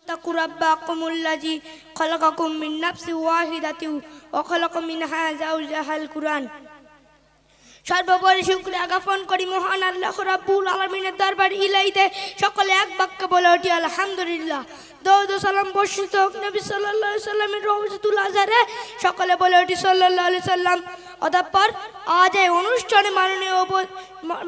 اتقوا ربكم الذي خلقكم من نفس واحدة وخلق منها زوجها القرآن সর্বোপরি শুকরিয়া জ্ঞাপন করি মহান আল্লাহ রাব্বুল আলামিনের দরবার ইলাহিতে সকলে এক বাক্যে বলে উঠি আলহামদুলিল্লাহ। দরুদ ও সালাম বর্ষিত হোক নবী সাল্লাল্লাহু আলাইহি সাল্লামের রওজাতুল আজহারে, সকলে বলে উঠি সাল্লাল্লাহু আলাইহি সাল্লাম। অতঃপর আজ এই অনুষ্ঠানে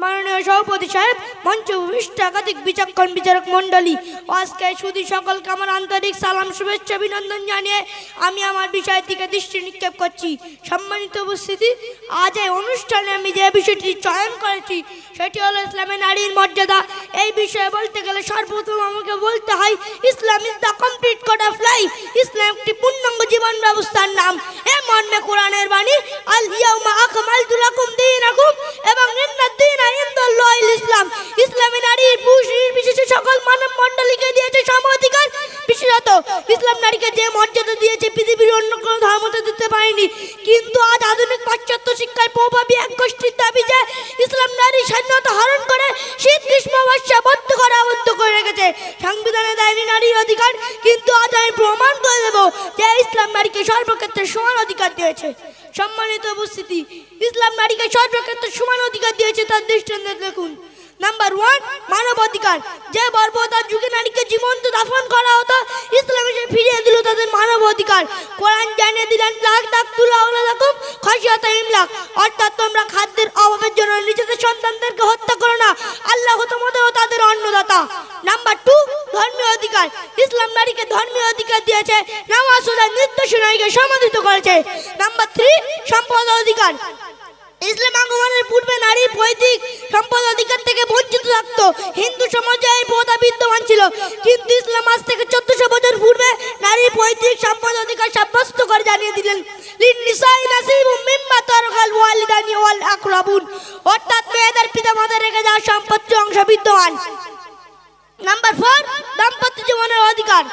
মাননীয় সভাপতি সাহেব, মঞ্চে উপবিষ্ট একাধিক বিচক্ষণ বিচারক মণ্ডলী, আজকে শুধু সকলকে আমার আন্তরিক সালাম শুভেচ্ছা অভিনন্দন জানিয়ে আমি আমার বিষয়ের দিকে দৃষ্টি নিক্ষেপ করছি। সম্মানিত উপস্থিতি, আজ এই অনুষ্ঠানে আমি যে বিষয়টি চয়ন করেছি সেটি হলো ইসলামের নারীর মর্যাদা। এই বিষয়ে বলতে গেলে সর্বপ্রথম আমাকে বলতে হয় Islam is the complete code of life. ইসলাম একটি পূর্ণাঙ্গ জীবন ব্যবস্থার নাম। এর মর্মে কোরআনের বাণী আল ইয়াউমা আকমালতু লাকুম দীনাকুম এবং ইন্নাদ দীনা ইনদাল্লাহিল ইসলাম। ইসলামী নারীর পুরুষ নির্বিশেষে সকল মানব মণ্ডলীকে দিয়েছে সম অধিকার। বিশেষত ইসলাম নারীকে যে মর্যাদা দিয়েছে পৃথিবীর অন্য কোনো ধর্মতে দিতে পারেনি। কিন্তু আজ আধুনিক পাশ্চাত্য শিক্ষায় প্রভাবী এক গোষ্ঠীর দাবি যে ইসলাম নারীর স্বাধীনতা হরণ করে শীত গ্রীষ্ম বর্ষা আবদ্ধ করে রেখেছে। সংবিধানে দেয়নি নারীর অধিকার, কিন্তু আজ আমি প্রমাণ করে দেব যে ইসলাম নারীকে সর্বক্ষেত্রে সমান অধিকার দিয়েছে। সম্মানিত উপস্থিতি, ইসলাম নারীকে সর্বক্ষেত্রে সমান অধিকার দিয়েছে তার দৃষ্টান্ত দেখুন। নাম্বার 1, মানব অধিকার। যে বর্বরতার যুগে নারীকে জীবন্ত দাফন করা হতো, ইসলাম এসে ফিরিয়ে দিল তাদের মানব অধিকার। কোরআন জানিয়ে দিলেন অর্থাৎ তোমরা খাদ্যের অভাবের জন্য নিজেদের সন্তানদেরকে হত্যা করো না, আল্লাহ তোমাদের ও তাদের অন্নদাতা। নাম্বার 2, ধর্মীয় অধিকার। ইসলাম নারীকে ধর্মীয় অধিকার দিয়েছে, নামাজ রোজা নির্দোষ নারীকে সমাদৃত করেছে। নাম্বার 3, সম্পদ অধিকার। ইসলাম আগমনের পূর্বে নারী পৈতৃক সম্পদ অধিকার থেকে বঞ্চিত থাকতো। হিন্দু সমাজে এই প্রথা বিদ্যমান ছিল, কিন্তু ইসলাম আজ থেকে 1400 বছর পূর্বে নারী পৈতৃক সম্পদ অধিকার সাব্যস্ত করে জানিয়ে দিলেন লিন্নিসাই নাসিবুম মিম্মা তারাকাল ওয়ালিদানি ওয়াল আকরাবুন, অর্থাৎ মেয়েদের পিতামাতার রেখে যাওয়া সম্পত্তির অংশ বিদ্যমান। নাম্বার 4, দাম্পত্য জীবনের অধিকার।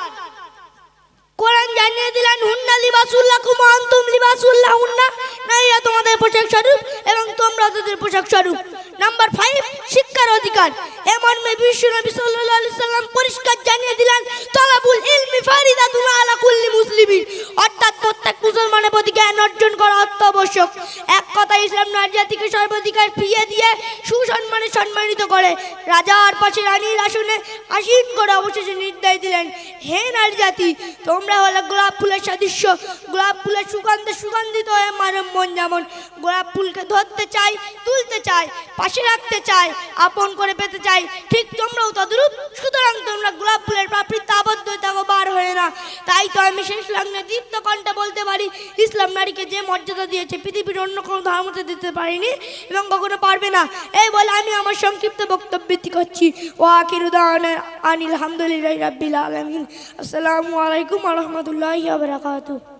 কোরআন জানিয়ে দিলেন হুন্না লিবাসুল লাকুম ওয়া আনতুম লিবাসুল লাহুন্না, নারীরা তোমাদের পোশাক স্বরূপ এবং তোমরা তাদের পোশাক স্বরূপ। নাম্বার 5, শিক্ষার অধিকার। এমন বিশ্ব নবী সাল্লাল্লাহু আলাইহি সাল্লাম পরিষ্কার জানিয়ে দিলেন তালাবুল ইলমি ফারিদাতুন আলা কুল্লি মুসলিমিন, অর্থাৎ প্রত্যেক মুসলমানের প্রতি জ্ঞান অর্জন করা অত্যাবশ্যক। এক কথায় ইসলাম নারী জাতিকে সর্বাধিকার ফিরিয়ে দিয়ে সুসম্মানে সম্মানিত করে রাজার পাশে রানীর আসনে আসীন করে অবশেষে নির্দেশ দিলেন, হে নারী জাতি, তোমরা হলো গোলাপ ফুলের সদৃশ্য। গোলাপ ফুলের সুগন্ধে সুগন্ধিত হয়ে মানব মন যেমন গোলাপ ফুলকে ধরতে চাই, তুলতে চাই, পাশে রাখতে চাই, আপন করে পেতে চাই, ঠিক তোমরাও তদ্রূপ। সুতরাং তোমরা গোলাপ ফুলের প্রাবৃত্ত আবদ্ধ থাকো, বার হয়ে না। তাই তো আমি শেষ লগ্নে দীপ্ত কণ্ঠে বলতে পারি ইসলাম নারীকে যে মর্যাদা দিয়েছে পৃথিবীর অন্য কোনো ধর্মতে দিতে পারিনি এবং কখনো পারবে না। এই বলে আমি আমার সংক্ষিপ্ত বক্তব্য করছি। ওয়া আখিরু দাওয়ানা আনিল হামদুলিল্লাহি রাব্বিল আলামিন। আসসালামু আলাইকুম ওয়া রাহমাতুল্লাহি ওয়া বারাকাতুহু।